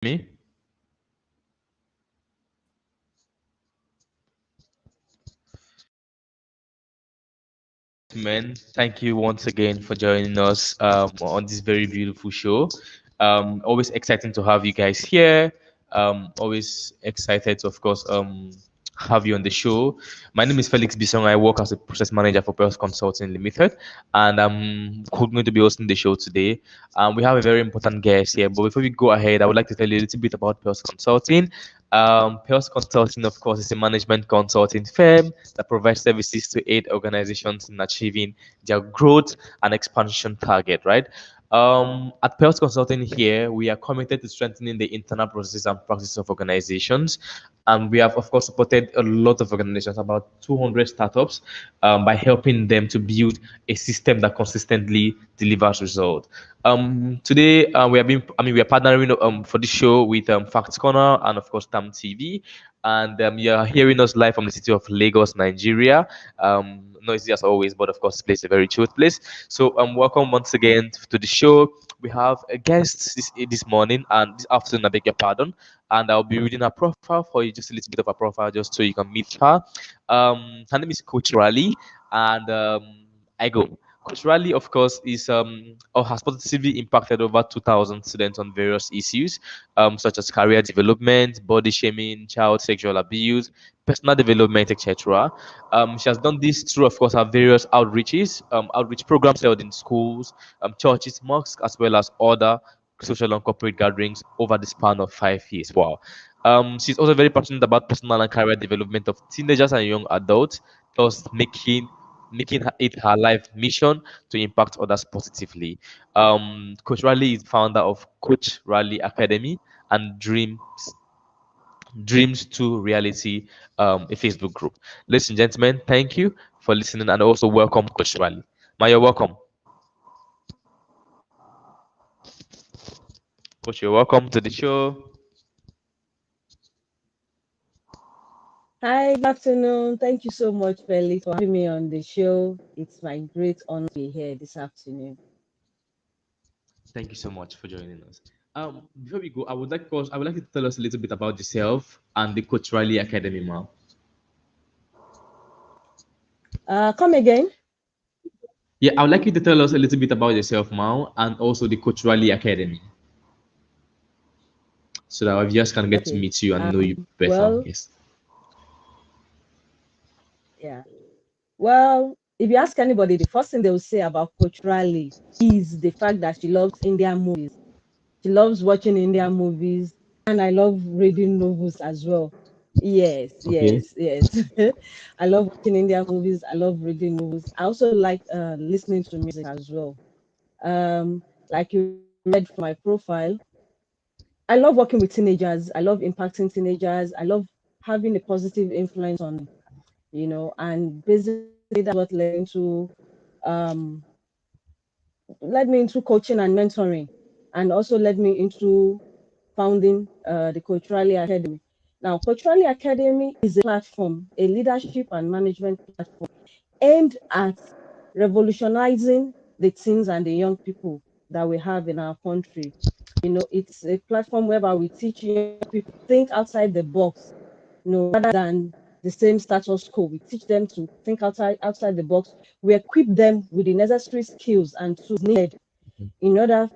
Me? Man, thank you once again for joining us on this very beautiful show. Always exciting to have you guys here. Always excited to, of course, have you on the show. My name is Felix Bisong. I work as a process manager for Pearls Consulting Limited, and I'm going to be hosting the show today. We have a very important guest here, but before we go ahead, I would like to tell you a little bit about Pearls Consulting. Pearls Consulting, of course, is a management consulting firm that provides services to aid organizations in achieving their growth and expansion target, right? At Pearls Consulting here, we are committed to strengthening the internal processes and practices of organizations. And we have, of course, supported a lot of organizations, about 200 startups, by helping them to build a system that consistently delivers results. Today, we are partnering for this show with Facts Corner and, of course, Tam TV. And you are hearing us live from the city of Lagos, Nigeria. Noisy as always, but of course, this place is a very chilled place. So, welcome once again to the show. We have a guest this morning and this afternoon, I beg your pardon. And I'll be reading her profile for you, just a little bit of a profile, just so you can meet her. Her name is Coach-Rhalee, and I go. Coach-Rhalee, of course, is or has positively impacted over 2,000 students on various issues, such as career development, body shaming, child sexual abuse, personal development, etc. She has done this through, of course, her various outreach programs held in schools, churches, mosques, as well as other social and corporate gatherings over the span of 5 years. Wow. She's also very passionate about personal and career development of teenagers and young adults, thus it her life mission to impact others positively. Coach Raleigh is founder of Coach Raleigh Academy and Dreams to Reality, a Facebook group. Ladies and gentlemen, thank you for listening and also welcome Coach Raleigh. You're welcome. Coach, you're welcome to the show. Hi, good afternoon. Thank you so much, Felix, for having me on the show. It's my great honor to be here this afternoon. Thank you so much for joining us. Before we go, I would like you to tell us a little bit about yourself and the Coach Riley Academy, ma'am. Come again. Yeah, I would like you to tell us a little bit about yourself, Mao, and also the Coach Riley Academy, so that our viewers can get to Okay. meet you and know you better. Well, Yes. yeah. Well, if you ask anybody, the first thing they will say about Coach Raleigh is the fact that she loves Indian movies. She loves watching Indian movies, and I love reading novels as well. Yes, Okay. yes, yes. I love watching Indian movies. I love reading novels. I also like listening to music as well. Like you read from my profile, I love working with teenagers. I love impacting teenagers. I love having a positive influence on them, and basically that's what um, led me into coaching and mentoring, and also led me into founding the Coach-Rhalee Academy. Now, Coach-Rhalee Academy is a platform, a leadership and management platform aimed at revolutionizing the teens and the young people that we have in our country. It's a platform whereby we teach young people to think outside the box, rather than the same status quo. We teach them to think outside the box. We equip them with the necessary skills and tools needed in order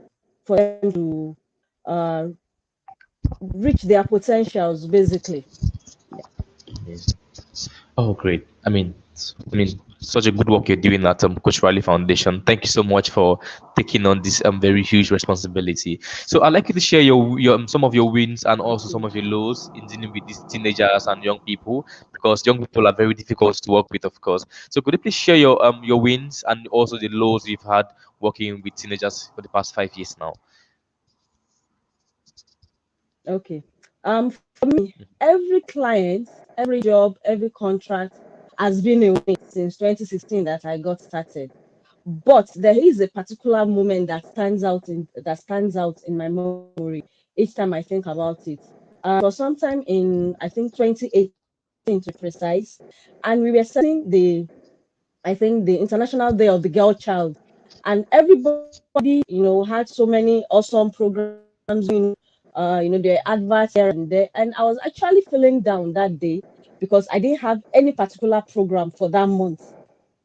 for them to uh, reach their potentials, basically. Yeah. Yes. Oh, great. Such a good work you're doing at Coach Riley Foundation. Thank you so much for taking on this very huge responsibility. So I'd like you to share your some of your wins and also some of your lows in dealing with these teenagers and young people, because young people are very difficult to work with, of course. So could you please share your wins and also the lows you've had working with teenagers for the past 5 years now? Okay. For me, every client, every job, every contract has been a win since 2016 that I got started. But there is a particular moment that stands out in my memory each time I think about it. For sometime in, I think, 2018 to be precise, and we were setting the International Day of the Girl Child, and everybody had so many awesome programs, There are adverts here and there, and I was actually feeling down that day because I didn't have any particular program for that month,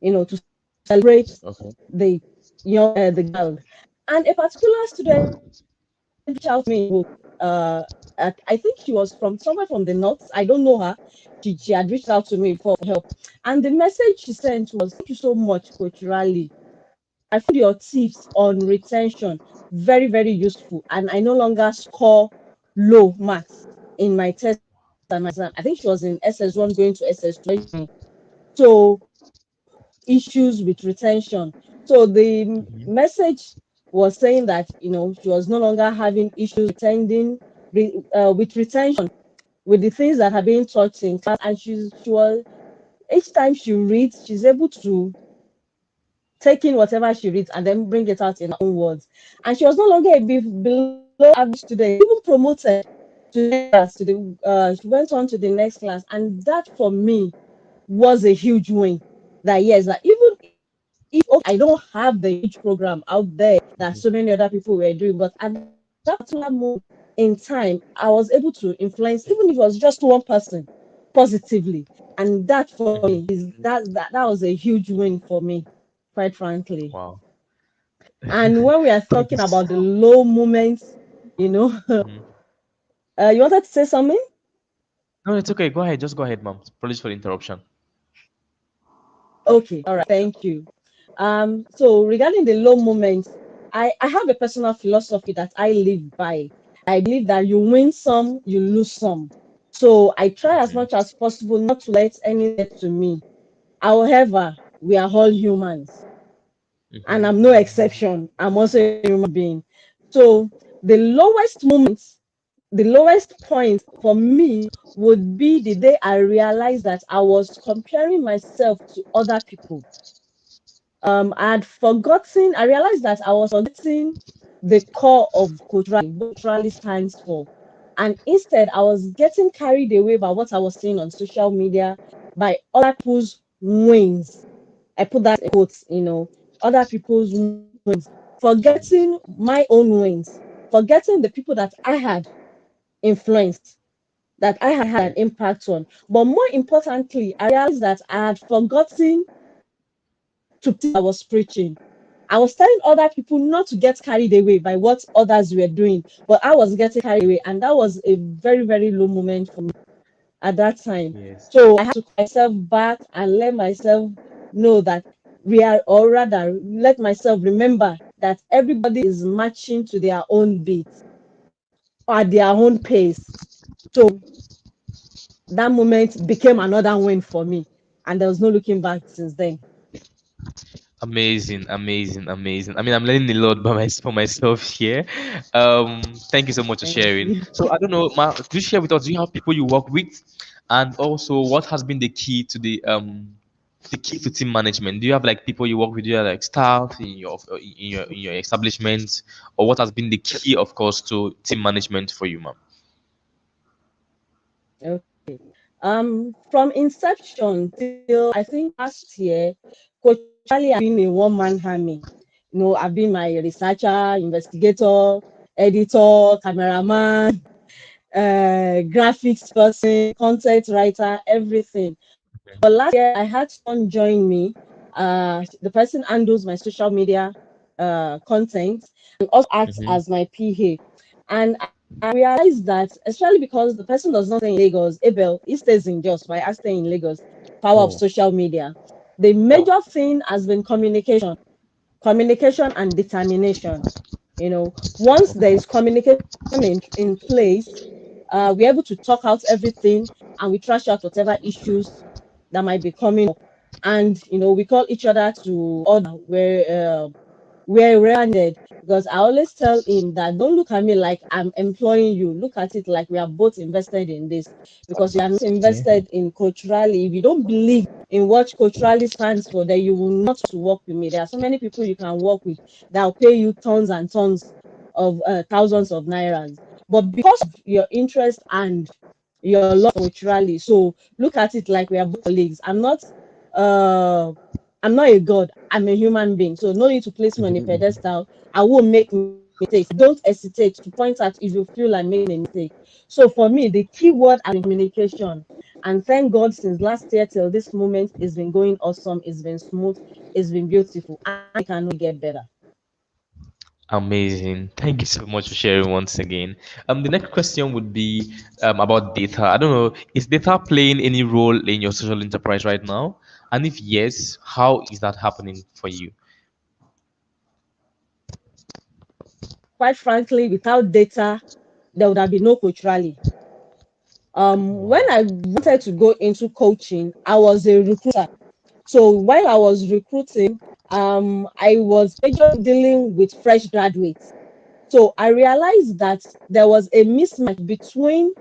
to celebrate Okay. the the girl. And a particular student reached out to me in Facebook. I think she was from somewhere from the north. I don't know her. She had reached out to me for help, and the message she sent was, "Thank you so much, Coach Raleigh. I found your tips on retention very, very useful, and I no longer score low marks in my test and my exam." I think she was in SS1 going to SS2 when she so issues with retention. So the Mhm. message was saying that she was no longer having issues with retention with the things that are being taught in class, and she was each time she reads, she's able to take in whatever she reads and then bring it out in her own words. And she was no longer below average student, even promoted to the next class. She went on to the next class, and that for me was a huge win. That yes, that even if okay, I don't have the huge program out there that so Mhm. many other people were doing, but at that particular moment in time, I was able to influence, even if it was just one person, positively. And that for me Mhm. is that was a huge win for me, quite frankly. Wow. And when we are Thank you. talking about the low moments, Mhm. you wanted to say something? No, it's okay. Go ahead. Just go ahead, mom. Apologies for the interruption. Okay, all right, thank you. So regarding the low moments, I have a personal philosophy that I live by. I believe that you win some, you lose some. So I try as Mhm. much as possible not to let anything get to me. However, we are all humans, and Mhm. I'm no exception. I'm also a human being. So the lowest point for me would be the day I realized that I was comparing myself to other people. I had forgotten, I realized that I was forgetting the core of Coach-Rhalee, what Coach-Rhalee stands for. And instead, I was getting carried away by what I was seeing on social media, by other people's wins. I put that in quotes, other people's wins, forgetting my own wins, forgetting the people that I had influenced, that I had had an impact on. But more importantly, I realized that I had forgotten to I was preaching. I was telling other people not to get carried away by what others were doing, but I was getting carried away, and that was a very, very low moment for me at that time. Yes. So I had to call myself back and let myself know that or rather, let myself remember that everybody is marching to their own beat or at their own pace. So that moment became another win for me, and there was no looking back since then. Amazing, amazing, amazing. I mean, I'm learning a lot for myself here. Thank you so much for Thank sharing. you. So I don't know, Ma, could you share with us? Do you have people you work with, and also what has been the key to team management? Do you have like people you work with? Do you have like staff in your establishment, or what has been the key, of course, to team management for you, ma'am? Okay. From inception till I think last year, Coach Charlie has been a one-man army. I've been my researcher, investigator, editor, cameraman, graphics person, content writer, everything. But last year, I had someone join me. The person handles my social media content and also acts Mm-hmm. as my PA. And I realized that, especially because the person does not stay in Lagos, Abel, he stays in Jos, but I stay in Lagos. Power of Oh, social media. The major thing has been communication and determination. Once there is communication in place, we're able to talk out everything and we trash out whatever issues that might be coming up. And we call each other to order where we're ended, because I always tell him that don't look at me like I'm employing you. Look at it like we are both invested in this, because you are not okay. invested in Coach Raleigh. If you don't believe in what Coach Raleigh stands for, then you will not want to work with me. There are so many people you can work with that will pay you tons and tons of thousands of nairas. But because of your interest and your love for Coach Raleigh, so look at it like we are both colleagues. Uh I'm not a god. I'm a human being. So no need to place me on a pedestal. I won't make mistakes. Don't hesitate to point out if you feel like making a mistake. So for me, the key word has been communication. And thank God, since last year till this moment, it's been going awesome. It's been smooth. It's been beautiful. And it can only get better. Amazing. Thank you so much for sharing once again. The next question would be about data. I don't know, is data playing any role in your social enterprise right now? And if yes, how is that happening for you? Quite frankly, without data, there would have been no Coach-Rhalee. When Wow. I wanted to go into coaching, I was a recruiter. So while I was recruiting, I was majorly dealing with fresh graduates. So I realized that there was a mismatch between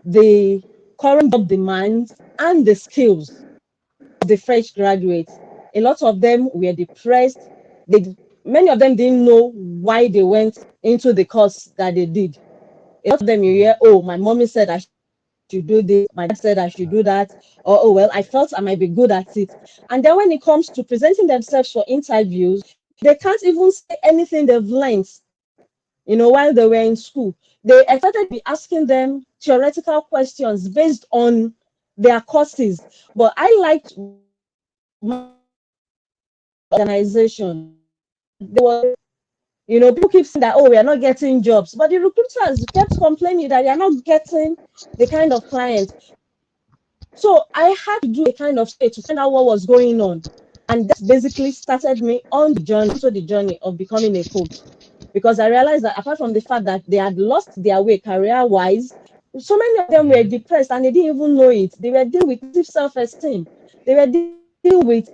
the current job demands and the skills of the fresh graduates. A lot of them were depressed. Many of them didn't know why they went into the course that they did. A lot of them you hear, oh, my mommy said I should do this, my dad said I should do that, or oh well, I felt I might be good at it. And then when it comes to presenting themselves for interviews, they can't even say anything they've learned, while they were in school. They expected to be asking them theoretical questions based on their courses. But I liked my organization that there was, people keep saying that, oh, we are not getting jobs, but the recruiters kept complaining that they are not getting the kind of clients. So I had to do a kind of survey to find out what was going on. And that basically started me on the journey of becoming a coach. Because I realized that apart from the fact that they had lost their way career-wise, so many of them were depressed and they didn't even know it. They were dealing with negative self-esteem. They were dealing with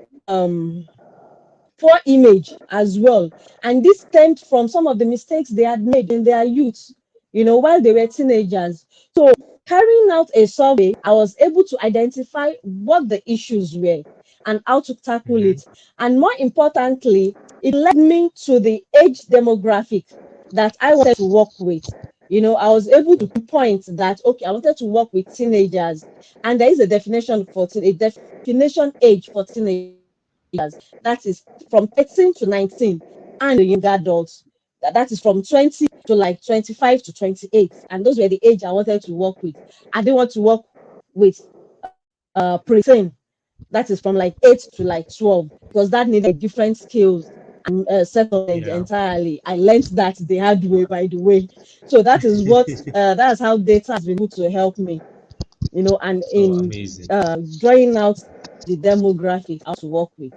poor image as well. And this stemmed from some of the mistakes they had made in their youth, while they were teenagers. So carrying out a survey, I was able to identify what the issues were and how to tackle it. And more importantly, it led me to the age demographic that I wanted to work with. I was able to pinpoint that, okay, I wanted to work with teenagers. And there is a definition a definition age for teenagers. That is from 13 to 19, and the young adults. That is from 20 to like 25 to 28. And those were the age I wanted to work with. I didn't want to work with pre, that is from like 8 to like 12, because that needed different skills and set of knowledge Yeah. entirely. I learned that the hard way, by the way. So that's how data has been able to help me, and Oh, in amazing. drawing out the demographic how to work with.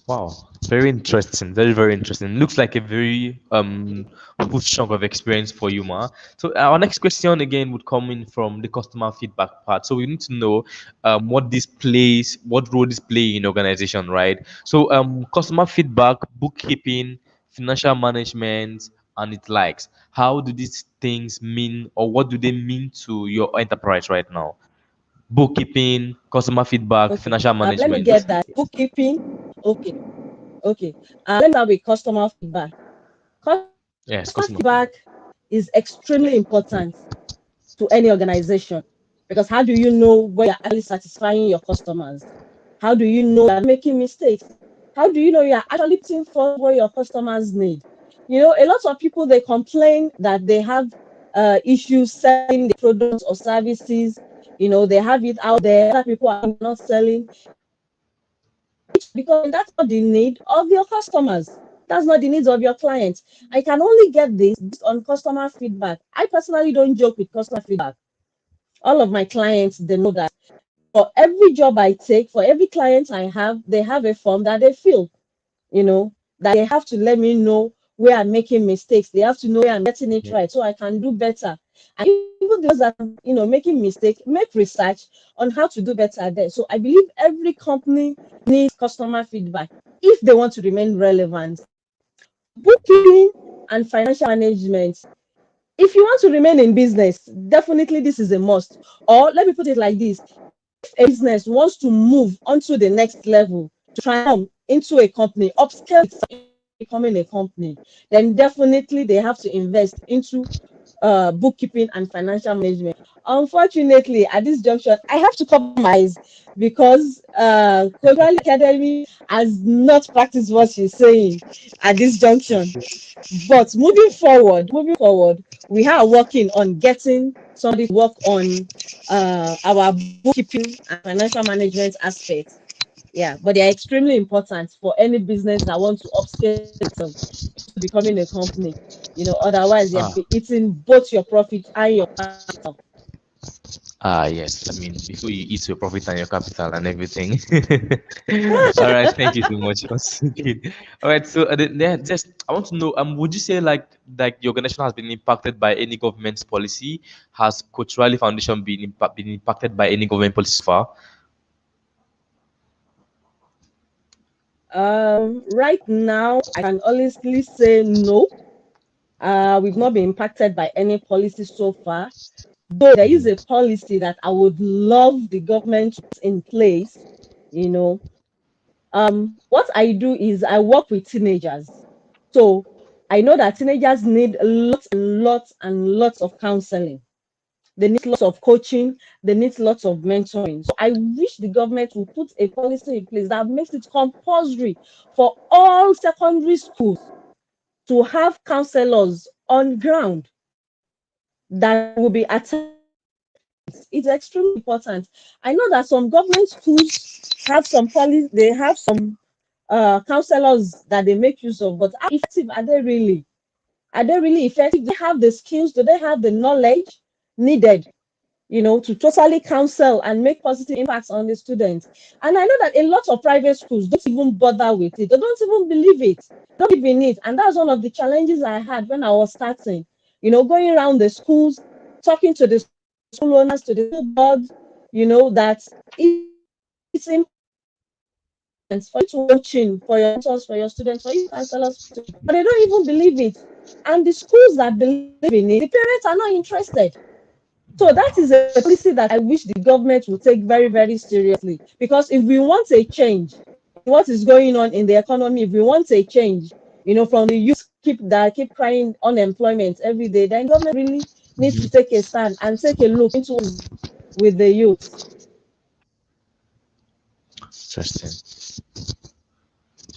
Wow, very interesting. Very, very interesting. Looks like a very good chunk of experience for you, Ma. So our next question again would come in from the customer feedback part. So we need to know what role this play in organization, right? So customer feedback, bookkeeping, financial management, and it likes. How do these things mean, or what do they mean to your enterprise right now? Bookkeeping, customer feedback, Okay, financial let me management. get that. Bookkeeping. Okay, okay. Let me start with customer feedback. Customer Yes, feedback customer feedback. is extremely important to any organization, because how do you know when you're actually satisfying your customers? How do you know you're making mistakes? How do you know you're actually putting forth what your customers need? A lot of people, they complain that they have issues selling their products or services. They have it out there. Other people are not selling, because that's not the need of your customers. That's not the needs of your clients. I can only get this based on customer feedback. I personally don't joke with customer feedback. All of my clients, they know that for every job I take, for every client I have, they have a form that they fill, that they have to let me know where I'm making mistakes. They have to know where I'm getting it right so I can do better. And even those that are, making mistakes, make research on how to do better there. So I believe every company needs customer feedback if they want to remain relevant. Bookkeeping and financial management. If you want to remain in business, definitely this is a must. Or let me put it like this: if a business wants to move onto the next level, to transform into a company, upscale itself into becoming a company, then definitely they have to invest into bookkeeping and financial management. Unfortunately, at this junction, I have to cover my eyes because Coach-Rhalee Academy has not practiced what she's saying at this junction. But moving forward, we are working on getting somebody to work on our bookkeeping and financial management aspects. Yeah, but they are extremely important for any business that wants to upscale itself into becoming a company. Otherwise you'll Ah, be eating both your profit and your capital. yes. I mean, before you eat your profit and your capital and everything. All right. Thank you so much. once again. All right. So then just I want to know. Would you say like your organization has been impacted by any government's policy? Has Coach Riley Foundation been impacted by any government policy so far? Right now, I can honestly say no. We've not been impacted by any policy so far. Though there is a policy that I would love the government to put in place. You know, what I do is I work with teenagers. So I know that teenagers need lots and lots and lots of counseling. They need lots of coaching. They need lots of mentoring. So I wish the government will put a policy in place that makes it compulsory for all secondary schools to have counselors on ground that will be attached to the students. It's extremely important. I know that some government schools have some policy, they have some counselors that they make use of, but how effective are they really? Are they really effective? Do they have the skills? Do they have the knowledge needed, to totally counsel and make positive impacts on the students? And I know that a lot of private schools don't even bother with it. They don't even believe it. They don't believe in it. And that's one of the challenges I had when I was starting, going around the schools, talking to the school owners, to the school boards, that it's important for you to have coaching for your mentors, for your students, for you counselors to, but they don't even believe it. And the schools that believe in it, the parents are not interested. So that is a policy that I wish the government would take very, very seriously. Because if we want a change in what is going on in the economy, if we want a change, from the youth keep crying unemployment every day, then government really needs to take a stand and take a look into what is going on with the youth. Interesting.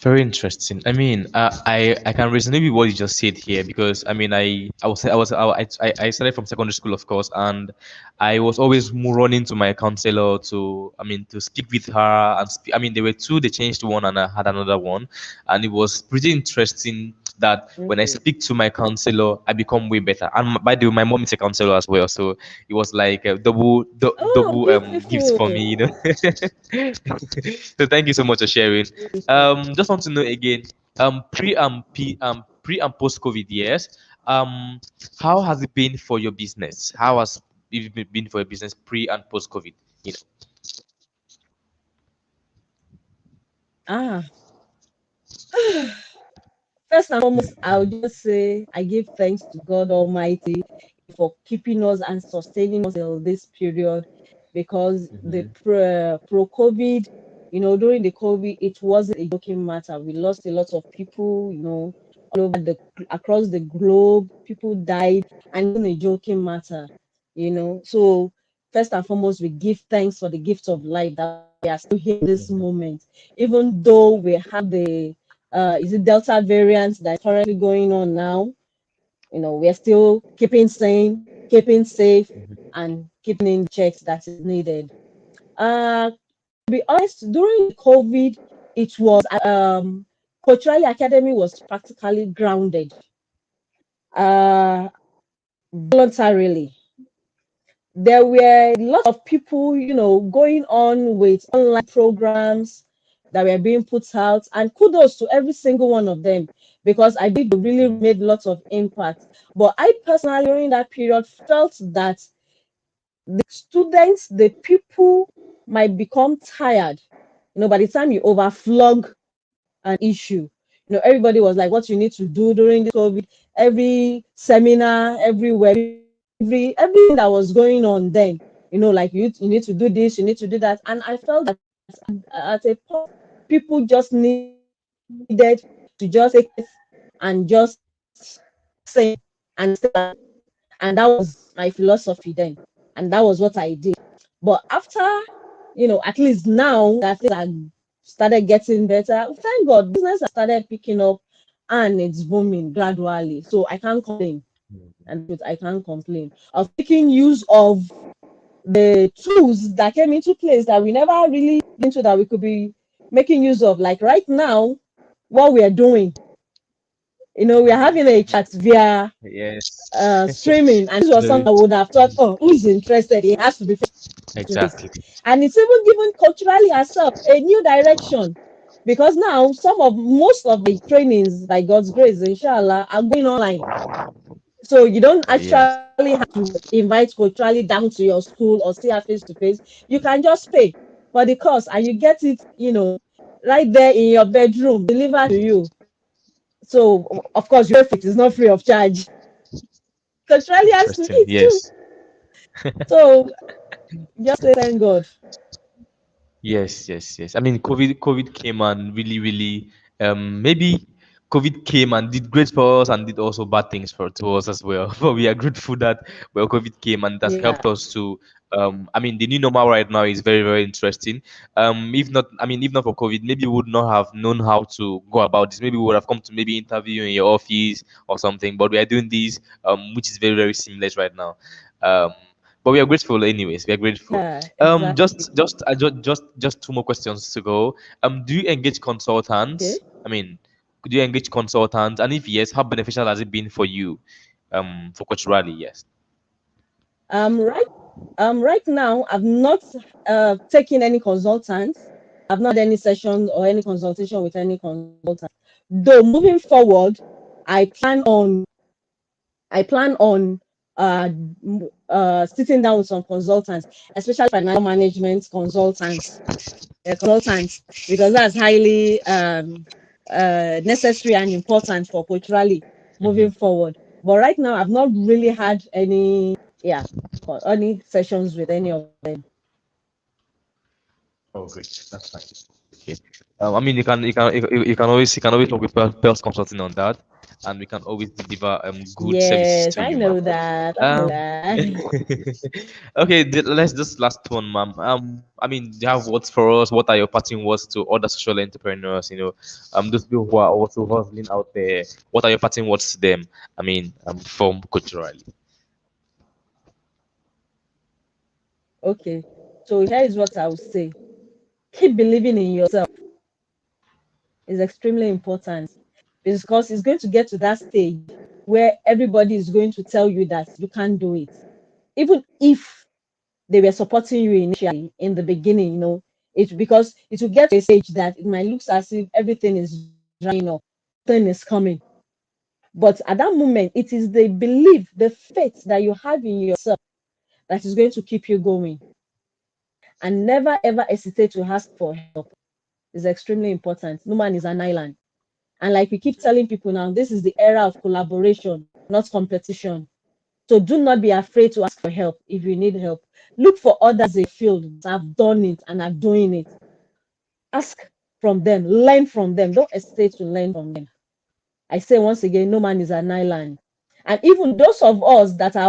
Very interesting. I mean, I can resonate with what you just said here because I mean I started from secondary school, of course, and I was always running to my counselor to to speak with her and I mean there were two, they changed one and I had another one, and it was pretty interesting that when I Okay. speak to my counselor, I become way better. And by the way, my mom is a counselor as well, so it was like a Oh, double gifts for me, beautiful. you know. So thank you so much for sharing. Beautiful. Just want to know again, pre and post COVID years, how has it been for your business? How has it been for your business pre and post COVID? You know. Ah, first and foremost, I'll just say I give thanks to God Almighty for keeping us and sustaining us till this period, because the pro COVID, during the COVID, it wasn't a joking matter. We lost a lot of people, all over across the globe. People died, and it wasn't a joking matter. So first and foremost, we give thanks for the gift of life that we are still here in this moment, even though we have the is it Delta variant that is currently going on now. We're still keeping sane, keeping safe, and keeping in checks that is needed. To be honest, during the COVID, it was Coach-Rhalee Academy was practically grounded voluntarily. There were lots of people, going on with online programs that were being put out, and kudos to every single one of them, because I believe they really made lots of impact. But I personally, during that period, felt that the students, the people might become tired. By the time you overflog an issue, everybody was like, what you need to do during the COVID, every seminar, everywhere, everything that was going on then, like you need to do this, you need to do that. And I felt that at a point, people just needed to just take it and just keep sane and stay alive. And that was my philosophy then. And that was what I did. But after, at least now that things are started getting better, thank God, business has started picking up and it's booming gradually. So I can't complain. And I can't complain of making use of the tools that came into place that we never really into that we could be making use of. Like right now, what we are doing, we are having a chat via Yes. streaming, and this was Very something I would have thought, oh, who's interested? It has to be face to face. exactly. And it's even given culturally herself a new direction because now most of the trainings, by God's grace, inshallah, are going online. So you don't Yes. actually have to invite culturally down to your school or see her face to face. You can just pay for the course and you get it, right there in your bedroom, delivered to you. So of course you pay for it, it's not free of charge. Culturally has to Interesting. eat too. Yes. So just say thank God. Yes, yes, yes. I mean, COVID came and really, really, maybe COVID came and did great for us and did also bad things for to us as well. But we are grateful that well, COVID came and it has Yeah. helped us to. I mean, the new normal right now is very, very interesting. If not, I mean, if not for COVID, maybe we would not have known how to go about this. Maybe we would have come to maybe interview in your office or something. But we are doing this, which is very, very seamless right now. Um, but we are grateful anyways. We are grateful. Yeah, exactly. Just two more questions to go. Do you engage consultants? Okay. I mean, could you engage consultants? And if yes, how beneficial has it been for you? For Coach-Rhalee, yes. Right. Right now, I've not taken any consultants. I've not had any session or any consultation with any consultant. Though moving forward, I plan on I plan on sitting down with some consultants, especially financial management consultants, because that's highly necessary and important for Coach-Rhalee moving Mm-hmm. forward. But right now, I've not really had yeah, any sessions with any of them. Oh, great. That's fine. Okay. I mean, you can always talk with Pearls Consulting on that, and we can always deliver good services Yes, to I you, know ma'am. that. I know Um, that. okay, let's just last one, ma'am. I mean, do you have words for us? What are your parting words to other social entrepreneurs? Those people who are also hustling out there. What are your parting words to them? I mean, from culturally. Okay, so here is what I would say: keep believing in yourself is extremely important because it's going to get to that stage where everybody is going to tell you that you can't do it, even if they were supporting you initially in the beginning. It because it will get to a stage that it might look as if everything is drying up, nothing is coming. But at that moment, it is the belief, the faith that you have in yourself that is going to keep you going. And never ever hesitate to ask for help. Is extremely important. No man is an island. And like we keep telling people now, this is the era of collaboration, not competition. So do not be afraid to ask for help if you need help. Look for others in the field that have done it and are doing it. Ask from them, learn from them. Don't hesitate to learn from them. I say once again, no man is an island. And even those of us that are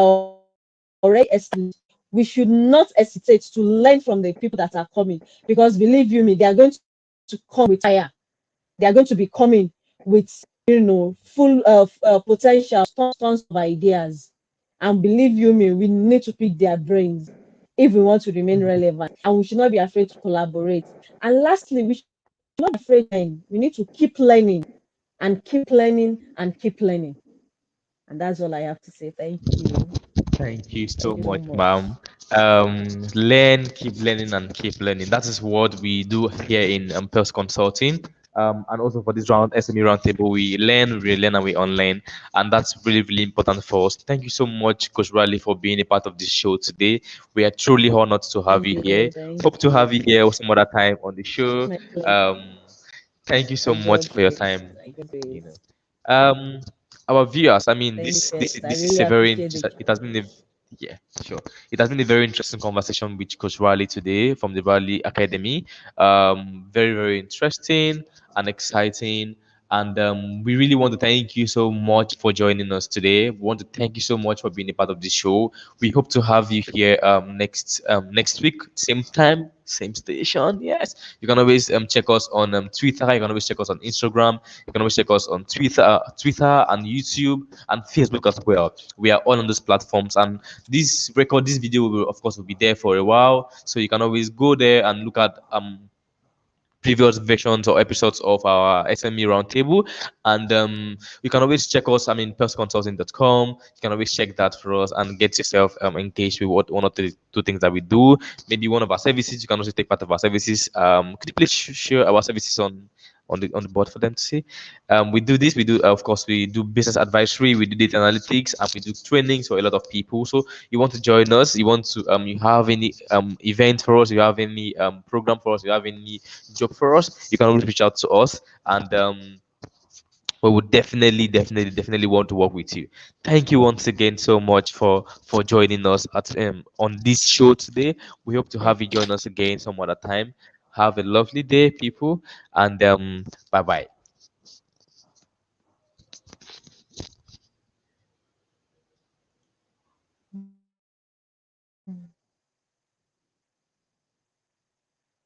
already established, we should not hesitate to learn from the people that are coming. Because believe you me, they are going to come with fire. They are going to be coming with, full of potential, tons of ideas. And believe you me, we need to pick their brains if we want to remain relevant. And we should not be afraid to collaborate. And lastly, we should not be afraid to learn. We need to keep learning and keep learning and keep learning. And that's all I have to say. Thank you. Thank you so Thank you so much, much. ma'am. Learn, keep learning, and keep learning. That is what we do here in Pulse Consulting. And also for this SME roundtable, we learn, we learn, and we unlearn, and that's really, really important for us. Thank you so much, Coach-Rhalee, for being a part of this show today. We are truly honored to have Thank you you. here. Thank Hope to have you. you here some other time on the show. My pleasure. Um, Thank you so By much God for your grace. time. By God You know. grace. Um, our viewers, I mean, Thank you. I this is really a very appreciate it. it has been a yeah, sure. It has been a very interesting conversation with Coach-Rhalee today from the Raleigh Academy. Very, very interesting and exciting. And we really want to thank you so much for joining us today. We want to thank you so much for being a part of this show. We hope to have you here next week, same time, same station. Yes, you can always check us on Twitter. You can always check us on Instagram. You can always check us on Twitter and YouTube and Facebook as well. We are all on those platforms, and this video will, of course, will be there for a while. So you can always go there and look at previous versions or episodes of our SME roundtable. And you can always check us, pulseconsulting.com. You can always check that for us and get yourself engaged with what one or two things that we do. Maybe one of our services, you can also take part of our services. Could you please share our services on the board for them to see? We do this. We do, of course, we do business advisory. We do data analytics, and we do trainings for a lot of people. So you want to join us? You want to you have any event for us? You have any program for us? You have any job for us? You can always reach out to us, and we would definitely want to work with you. Thank you once again so much for joining us at on this show today. We hope to have you join us again some other time. Have a lovely day, people, and bye bye.